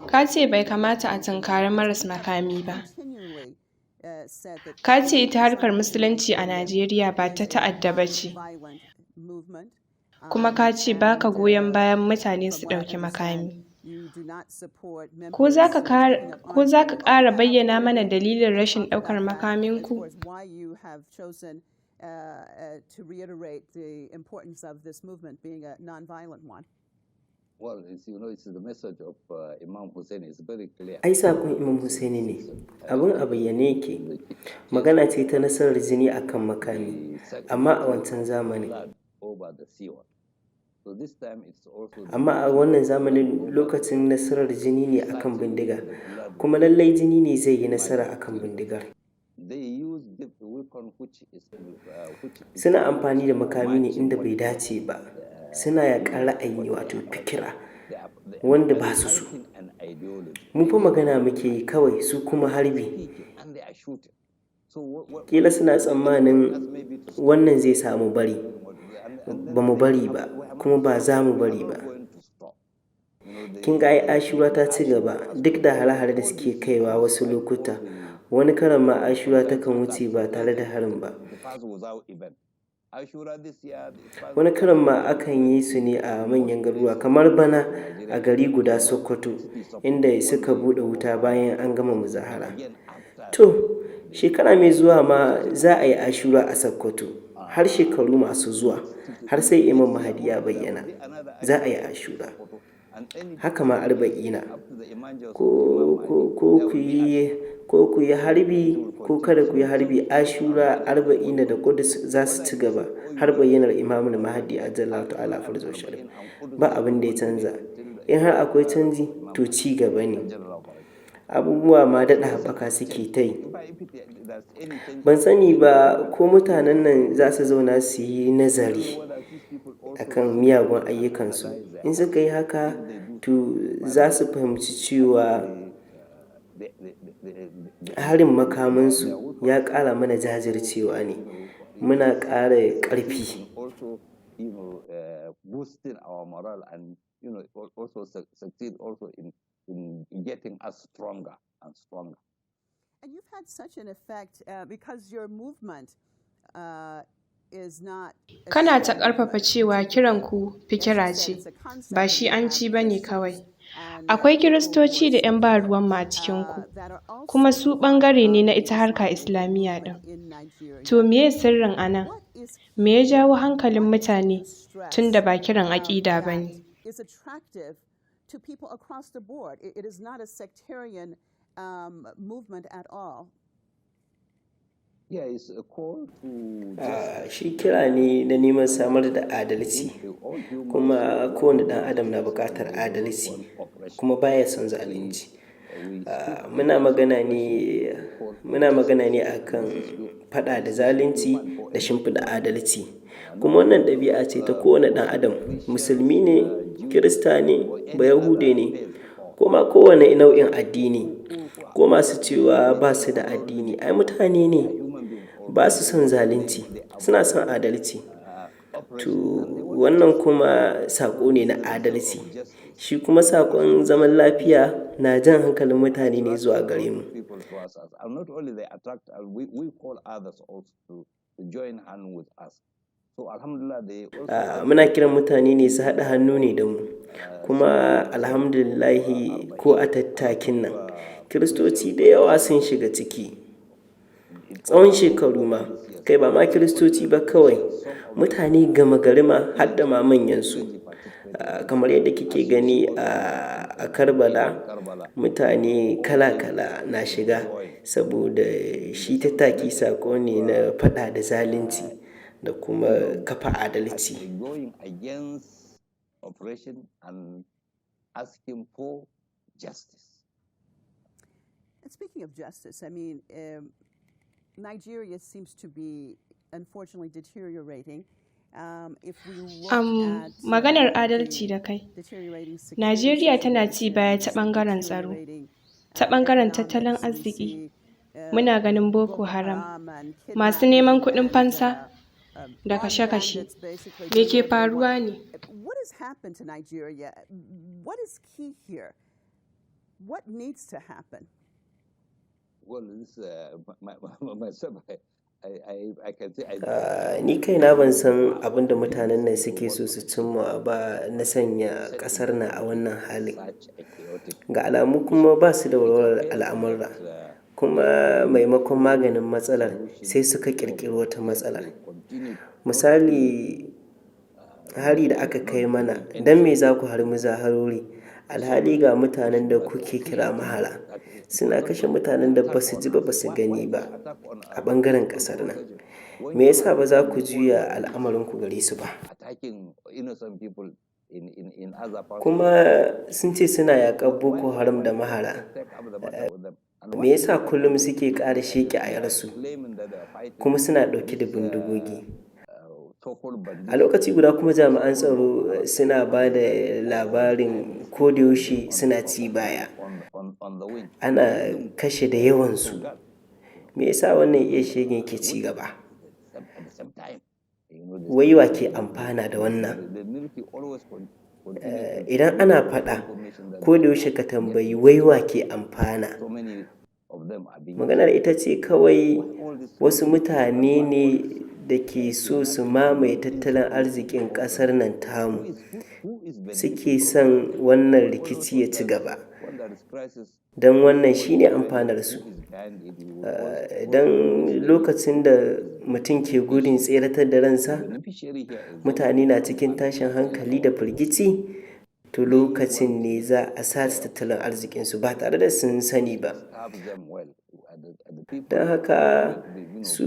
Speaker 2: Ka ce bai kamata a tunkari maras makami ba. Ka ce ita harkar Musulunci a Najeriya ba ta ta'adda ba ce. Kuma ka ce ba ka goyon bayan mutane su ɗauki makami. Ko za ka ƙara bayyana mana dalilin rashin ɗaukar makaminku?
Speaker 5: Ai sakon Imam Hussaini ne, abin a bayyane yake. Magana ce ta nasarar jini akan makami, amma a wancan zamanin. Amma a wannan zamanin lokacin nasarar jini ne akan bindiga, kuma lallai jini ne zai yi nasara akan bindigar. Suna amfani da makami ne inda bai dace ba. Suna yaƙar ra'ayi wato fikira wanda ba su so. Mu fa magana muke yi kawai, su kuma harbi. Ƙila suna tsammanin wannan zai samu bari. Ba mu bari ba, kuma ba za mu bari ba. Kin ga ai Ashura ta ci gaba duk da hare-hare da suke kaiwa wasu lokuta. Wani karon ma Ashura takan wuce ba tare da harin ba. Wani karon ma akan yi su ne a manyan garuruwa, kamar bana a gari guda Sokoto, inda suka buɗe wuta bayan an gama muzahara. To, shekara mai zuwa ma za a yi Ashura a Sokoto, har shekaru masu zuwa, har sai Imam Mahdi ya bayyana, za a yi Ashura. Haka ma arba'ina, ko ku yi harbi ko kada ku yi harbi, Ashura, arba'ina da Qudus za su ci gaba har bayyanar Imamul Mahdi ajallahu ta'ala farjahu sharif. Ba abin da ya canza. In har akwai canji, to ci gaba ne. Abubuwa ma daɗa haɓaka suke ta yi. Ban sani ba ko mutanen nan za su zauna su yi nazari akan miyagun ayyukansu. In suka yi haka, to za su fahimci cewa harin makamansu ya ƙara mana jajircewa ne. Muna ƙara ƙarfi.
Speaker 1: And you've had such an effect because your movement is not.
Speaker 2: Kana ta ƙarfafa cewa kiranku fikira ce, ba shi'anci ba ne kawai. Akwai Kiristoci da 'yan ba ruwanmu a cikinku, kuma su ɓangare ne na ita harka Islamiyya ɗin. To meye sirrin a nan? Me ya jawo hankalin mutane tun da ba kiran aƙida ba ne?
Speaker 1: To people across the board. It is not a sectarian movement at all.
Speaker 5: Shi kira ne na neman samar da adalci, kuma kowane ɗan adam na buƙatar adalci kuma baya son zalunci. Muna magana ne akan faɗa da zalunci da shimfiɗa adalci, kuma wannan ɗabi'a ce ta kowane ɗan adam, musulmi ne, kirista ne, bayahude ne, kuma kowane nau'in addini, ko masu cewa ba su da addini, ai mutane ne, ba su son zalunci, suna son adalci. To wannan kuma saƙo ne na adalci, shi kuma saƙon zaman lafiya na jan hankalin mutane ne zuwa gare mu. Muna kiran mutane ne su haɗa hannu ne da mu, kuma alhamdulillahi ko a tattakin nan kiristoci da yawa sun shiga ciki tsawon shekaru ma, kai ba ma kiristoci ba kawai, mutane gama gari ma har da ma manyansu. Kamar yadda kike gani a Karbala, mutane kala-kala na shiga, saboda shi tattaki saƙo ne na faɗa da zalunci da kuma kafa adalci.
Speaker 1: Speaking of justice, I mean, Nigeria seems to be unfortunately deteriorating.
Speaker 2: Maganar adalci da kai. Najeriya tana ci baya ta ɓangaren tsaro, ta ɓangaren tattalin arziki. Muna ganin Boko Haram, masu neman kuɗin fansa da kashe-kashe. Me ke faruwa ne?
Speaker 1: What has happened to Nigeria? What is key here? What needs to happen?
Speaker 4: Well, this myself,
Speaker 5: Ni kaina ban san abin da mutanen nan suke so su cimma ba na sanya ƙasar nan a wannan halin. Ga alamu kuma ba su da walwalar al'amura, kuma maimakon maganin matsalar sai suka ƙirƙiri wata matsalar. Misali, hari da aka kai mana, don me za ku hari muzaharori alhali ga mutanen da kuke kira mahara suna kashe mutanen da ba su ji ba su gani ba a ɓangaren ƙasar nan. Me yasa ba za ku juya al'amarinku gare su ba? Kuma sun ce suna yaƙar Boko Haram da mahara. Me yasa kullum suke ƙara sheƙi a yarsu kuma suna ɗauke da bindigogi? A lokaci guda kuma jami'an tsaro suna ba da labarin kodayaushe suna ci baya, ana kashe da yawansu. Me yasa wannan iya shegen ke ci gaba? Wai wa ke amfana da wannan? Idan ana faɗa, kodayaushe ka tambayi wai wa ke amfana? Maganar ita ce kawai wasu mutane ne da ke so su mamaye tattalin arzikin ƙasar nan tamu, suke son wannan rikici ya ci gaba, don wannan shi ne amfanarsu. Don lokacin da mutum ke gudun tseratar da ransa, mutane na cikin tashin hankali da firgici, to lokacin ne za a sace tattalin arzikinsu ba tare da sun sani ba. Don haka su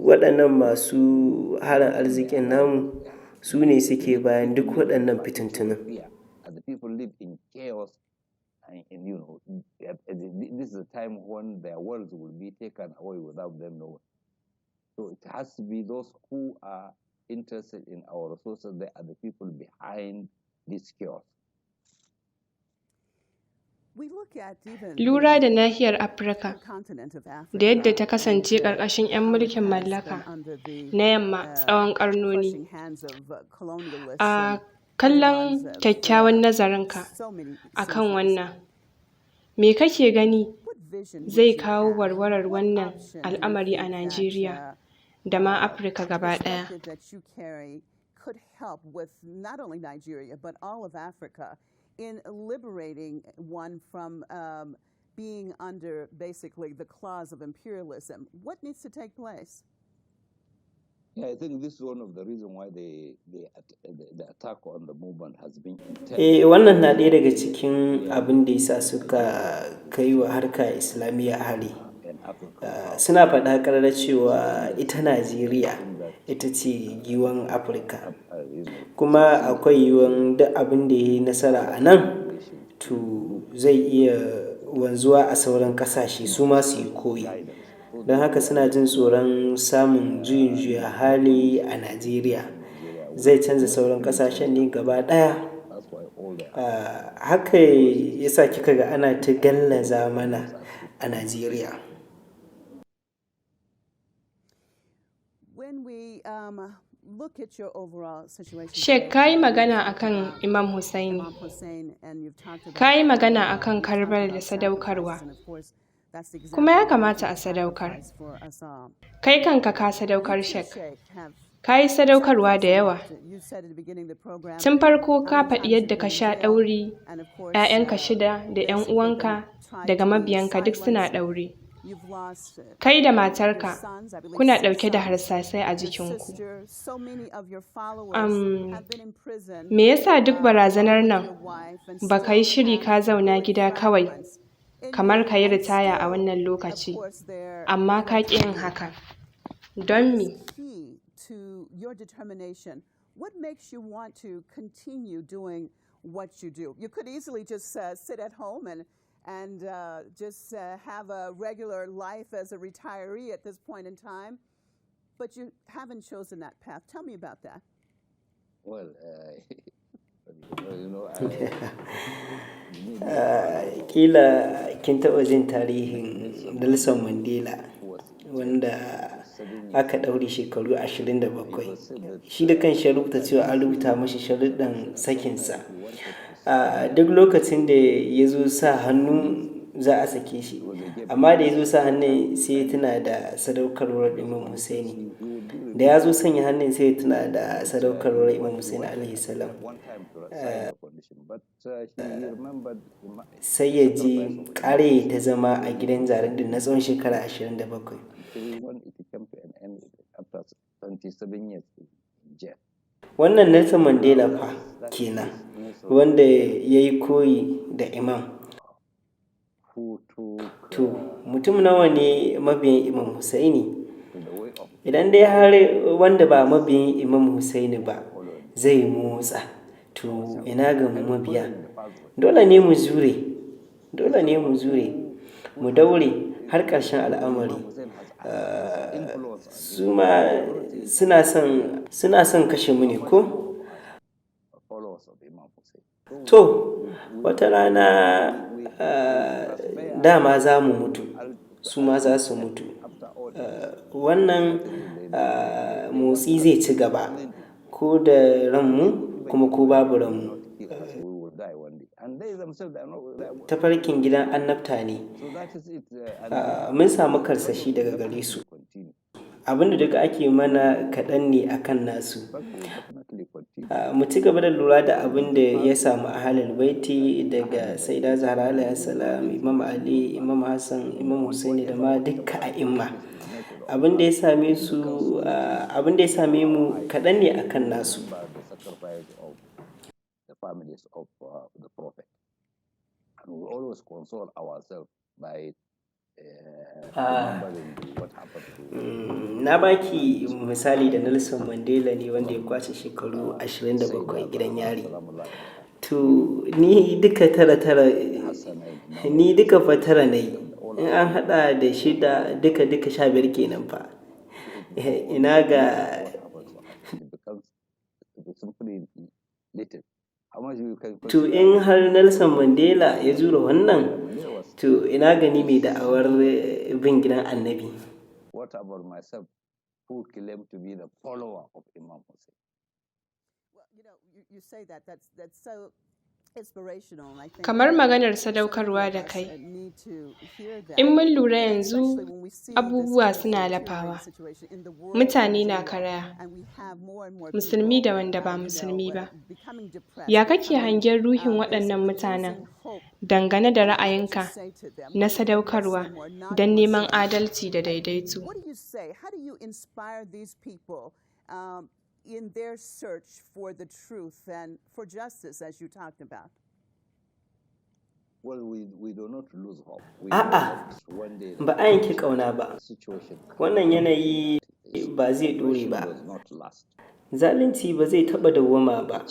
Speaker 5: waɗannan masu harin arzikin namu su ne suke bayan duk waɗannan fitintunun.
Speaker 4: This is a time when their worlds will be taken away without them knowing. So it has to be those who are interested in our resources, they are the people behind this chaos.
Speaker 2: Lura da nahiyar Afirka da yadda ta kasance ƙarƙashin 'yan mulkin mallaka na yamma tsawon ƙarnoni. A kallon kyakkyawan nazarinka a kan wannan, me kake gani zai kawo warwarar wannan al'amari a Najeriya da ma Afirka gaba ɗaya?
Speaker 1: In liberating one from being under basically the claws of imperialism. What needs to take place?
Speaker 4: Yeah, I think this is one of the reasons why the attack on the movement has been intense.
Speaker 5: Wannan na ɗaya daga cikin abin da yasa suka kai wa harka Islamiyya hari. suna faɗa ƙarara cewa ita Najeriya ita ce giwon Afirka, kuma akwai yiwuwan duk abin da ya yi nasara a nan to zai iya wanzuwa a sauran ƙasashe su ma su yi koyi. Don haka suna jin tsoron samun juyin juya hali a Najeriya zai canza sauran ƙasashen ne gaba ɗaya. Haka yasa kika ga ana ta gallaza mana a Najeriya.
Speaker 2: Sheikh, ka yi magana akan Imam Hussaini, ka yi magana akan Karbala da sadaukarwa, kuma ya kamata a sadaukar. Kai kanka ka sadaukar, Sheikh. Ka yi sadaukarwa da yawa. Tun farko ka faɗi yadda ka sha ɗauri, 'ya'yanka 6 da 'yan uwanka daga mabiyanka duk suna ɗaure. Kai da matarka kuna ɗauke da harsasai a jikinku. Me yasa duk barazanar nan ba ka yi shiri ka zauna gida kawai kamar ka yi ritaya a wannan lokaci, amma ka ƙi yin haka? Don me?
Speaker 1: What makes you want to continue doing what you do? You could easily just sit at home and just have a regular life as a retiree at this point in time, but you haven't chosen that path. Tell me about that.
Speaker 4: Well,
Speaker 5: Kila kin taɓa jin tarihin Nelson Mandela wanda aka ɗaure shekaru 27. Shi da kan shi rubuta cewa an rubuta mashi sharuɗan sakinsa. Duk lokacin da ya zo sa hannu za a sake shi, amma da ya zo sa hannun sai ya tuna da sadaukarwar Imam Hussaini. Da ya zo sanya hannun sai ya tuna da sadaukarwar Imam Hussaini alaihi salam. Sai ya ji ƙare ta zama a gidan jarin din na tsawon shekara 27. Wannan Nelson Mandela fa kenan, wanda ya yi koyi da Imam. To, mutum nawa ne mabiyan Imam Hussaini? Idan dai har wanda ba mabiyan Imam Hussaini ba zai motsa, to ina ga mabiya? Dole ne mu jure, mu daure har ƙarshen al'amari. Su ma suna son kashe mu ne ko? To, wata rana dama za mu mutu, su ma za su mutu. Wannan motsi zai ci gaba, ko da ranmu kuma ko babu ranmu. Tafarkin gidan annabta ne. Mun samu karsashi daga gare su. Abinda duka ake mana kaɗan ne akan nasu. Mu ci gaba da lura da abin da ya samu ahlul baiti daga Sayyida Zahra alaiha salam, Imam Ali, Imam Hassan, Imam Hussaini da ma dukka a'imma. Abin da ya same mu kaɗan ne akan nasu. Na baki misali da Nelson Mandela ne wanda ya kwashe shekaru 27 gidan yari. To ni duka fa tara na yi. In an haɗa da 6 duka 15 kenan fa. Ina ga to in har Nelson Mandela ya jure wannan, to ina gani mai da'awar bin gidan annabi.
Speaker 4: What about myself, who claim to be the follower of Imam Hussain?
Speaker 1: Well, you say that's so inspirational. I think
Speaker 2: Kamar maganar sadaukarwa da kai. In mun lura yanzu abubuwa suna lafawa. Mutane na karaya. Musulmi da wanda ba musulmi ba. Ya kake hangen ruhin waɗannan mutanen dangane da ra'ayinka na sadaukarwa don neman adalci da daidaito?
Speaker 1: In their search for the truth and for justice, as you talked about?
Speaker 5: A'a, ba a yanke ƙauna ba. Wannan yanayi ba zai ɗore ba. Zalunci ba zai taɓa dawwama ba.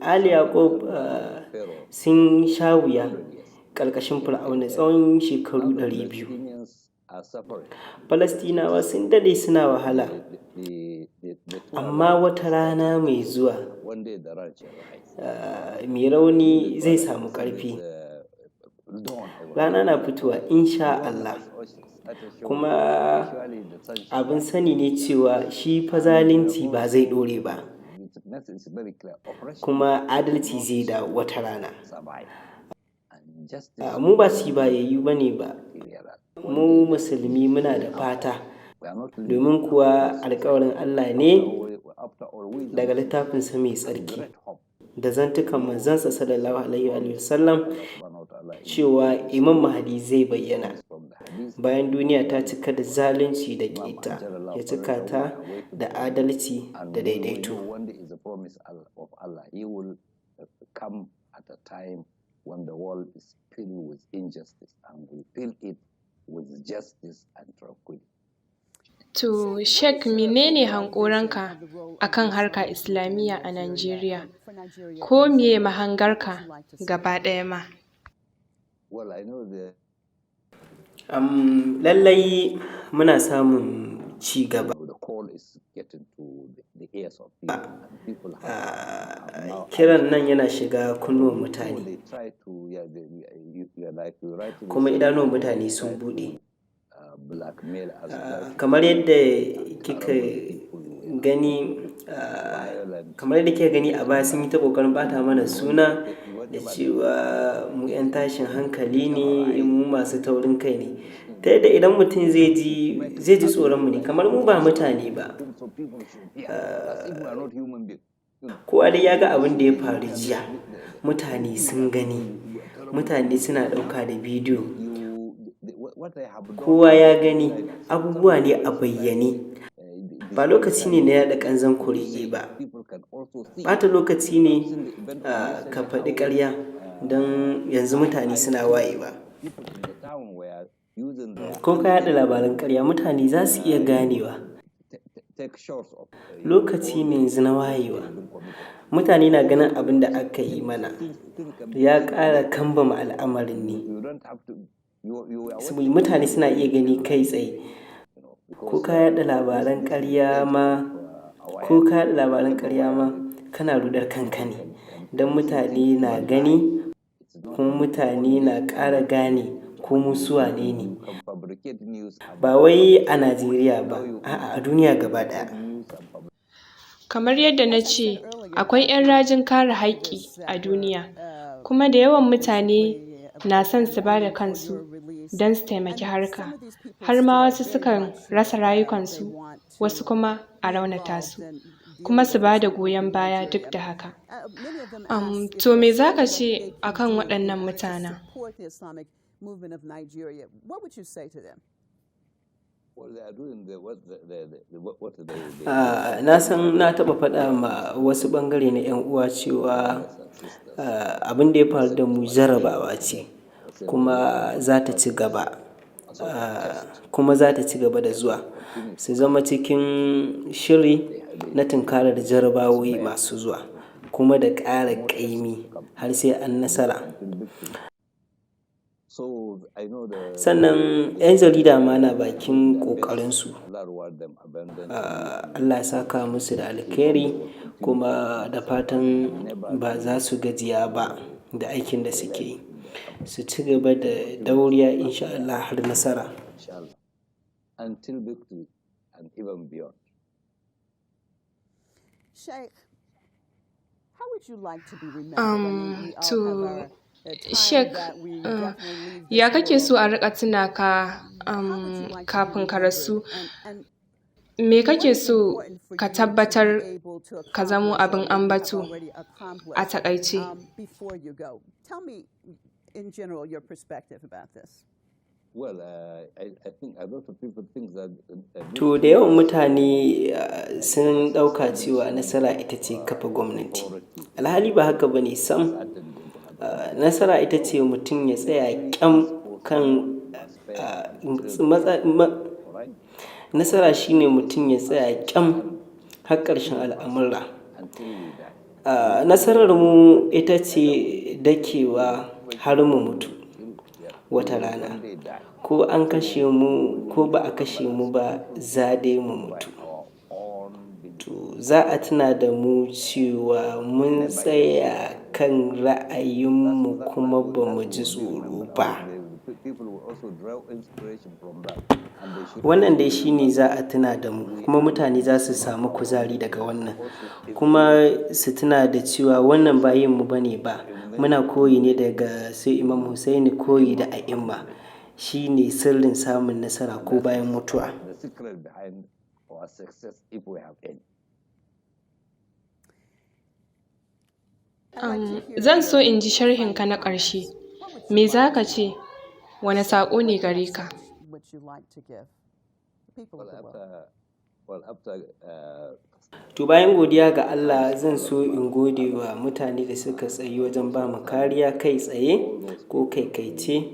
Speaker 5: Ali Yaƙub sun sha wuya ƙarƙashin Fir'auna tsawon shekaru 200. Falastinawa sun daɗe suna wahala, amma wata rana mai zuwa mai rauni zai samu ƙarfi. Rana na fitowa insha Allah, kuma abin sani ne cewa shi fa zalunci ba zai ɗore ba, kuma adalci zai dawo wata rana. Mu ba bayayyu ba ne ba, mu musulmi muna da fata, domin kuwa alƙawarin Allah ne daga littafinsa mai tsarki da zantukan manzansa sallallahu alaihi wa sallam cewa Imam Mahdi zai bayyana bayan duniya ta cika da zalunci da ƙeta, ya cika ta da adalci da daidaito.
Speaker 4: When the world is filled with injustice and we fill it with justice and tranquility.
Speaker 2: To, Sheikh, menene hankoranka akan harka Islamiyya a Najeriya? Ko meye mahangarka gaba ɗaya ma?
Speaker 4: Well, I know
Speaker 5: lallai muna samun ci gaba.
Speaker 4: the call is getting to the ears of people.
Speaker 5: Kiran nan yana shiga kunnuwan mutane, kuma idanuwan mutane sun buɗe. Kamar yadda kika gani a baya sun yi ta ƙoƙarin ɓata mana suna da cewa mu 'yan tashin hankali ne, mu masu taurin kai ne. Ta yadda idan mutum zai ji tsoronmu ne, kamar mu ba mutane ba. Kowa dai ya ga abin da ya faru jiya, mutane sun gani, mutane suna ɗauka da bidiyo, kowa ya gani, abubuwa ne a bayyane. Ba lokaci ne na yaɗa ƙanzon kurege ba, ɓata lokaci ne ka faɗi ƙarya don yanzu mutane suna wayewa. Ko ka yaɗa labaran ƙarya, mutane za su iya ganewa. Lokaci ne yanzu na wayewa. Mutane na ganin abin da aka yi mana ya ƙara kambama al'amarin ne. Mutane suna iya gani kai tsaye. Ko ka yaɗa labaran ƙarya ma kana rudar kanka ne, don mutane na gani, kuma mutane na ƙara gane ko mu su wane ne. Ba wai a Najeriya ba, a'a a duniya gaba ɗaya.
Speaker 2: Kamar yadda na ce, akwai 'yan rajin kare haƙƙi a duniya, kuma da yawan mutane na son su ba da kansu don su taimaki harka, har ma wasu sukan rasa rayukansu, wasu kuma a raunata su, kuma su ba da goyon baya duk da haka. To me za ka ce a kan waɗannan mutanen?
Speaker 5: Na san na taɓa faɗa ma wasu ɓangare na 'yan uwa cewa abin da ya faru da mu jarabawa ce, kuma za ta ci gaba da zuwa. Su zama cikin shiri na tunkarar jarabawoyi masu zuwa, kuma da ƙara ƙaimi har sai an nasara. Sannan 'yan jarida ma na bakin ƙoƙarinsu. Allah ya saka musu da alkhairi, kuma da fatan ba za su gajiya ba da aikin da suke yi. Su ci gaba da dauriya insha Allah har nasara.
Speaker 4: Until victory and even beyond.
Speaker 1: Sheikh, how would you like to be remembered?
Speaker 2: To, Sheikh, ya kake so a riƙa tuna ka kafin ka rasu? Me kake so ka tabbatar ka zamo abin ambato a taƙaice?
Speaker 1: Tell me in general your perspective about this.
Speaker 4: Well, I think a lot of people think that.
Speaker 5: To da yawan mutane sun ɗauka cewa nasara ita ce kafa gwamnati. Alhali ba haka ba ne sam. Nasara ita ce mutum ya tsaya kyam kan nasara shine mutum ya tsaya kyam har ƙarshen al'amura. Nasarar mu ita ce dakewa har mu mutu wata rana, ko an kashe mu ko ba a kashe mu ba, za dai mu mutu. To za a tuna da mu cewa mun tsaya kan ra'ayinmu kuma ba mu ji tsoro ba. Wannan dai shi ne za a tuna da mu, kuma mutane za su samu kuzari daga wannan, kuma su tuna da cewa wannan ba yin mu bane ba, muna koyi ne daga su Imam Hussaini, koyi da a'imma. Shi ne sirrin samun nasara ko bayan mutuwa.
Speaker 2: Zan so in ji sharhinka na ƙarshe. Me za ka ce? Wane saƙo ne gare ka?
Speaker 5: To bayan godiya ga Allah, zan so in gode wa mutane da suka tsayi wajen ba mu kariya kai tsaye ko kaikaice,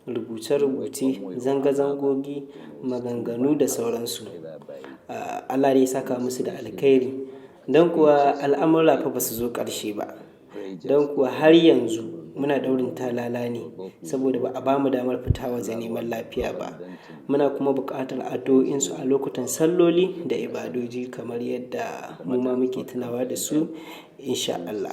Speaker 5: rubuce-rubuce, zanga-zangogi, maganganu da sauransu. Allah dai saka musu da alkhairi, don kuwa al'amura fa ba su zo ƙarshe ba. Don kuwa har yanzu muna ɗaurin talala ne, saboda ba a ba mu damar fita waje neman lafiya ba. Muna kuma buƙatar addu'o'insu a lokutan salloli da ibadoji, kamar yadda mu ma muke tunawa da su, insha Allah.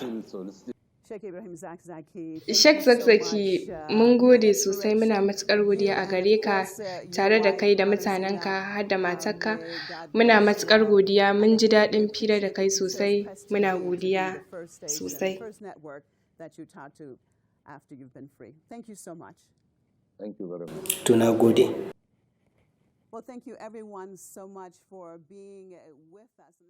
Speaker 2: Sheikh Zakzaky, mun gode sosai, muna matuƙar godiya a gare ka, tare da kai da mutanenka har da matarka. Muna matuƙar godiya, mun ji daɗin fira da kai sosai, muna godiya sosai.
Speaker 5: To na gode.
Speaker 1: Well, thank you everyone so much for being with us.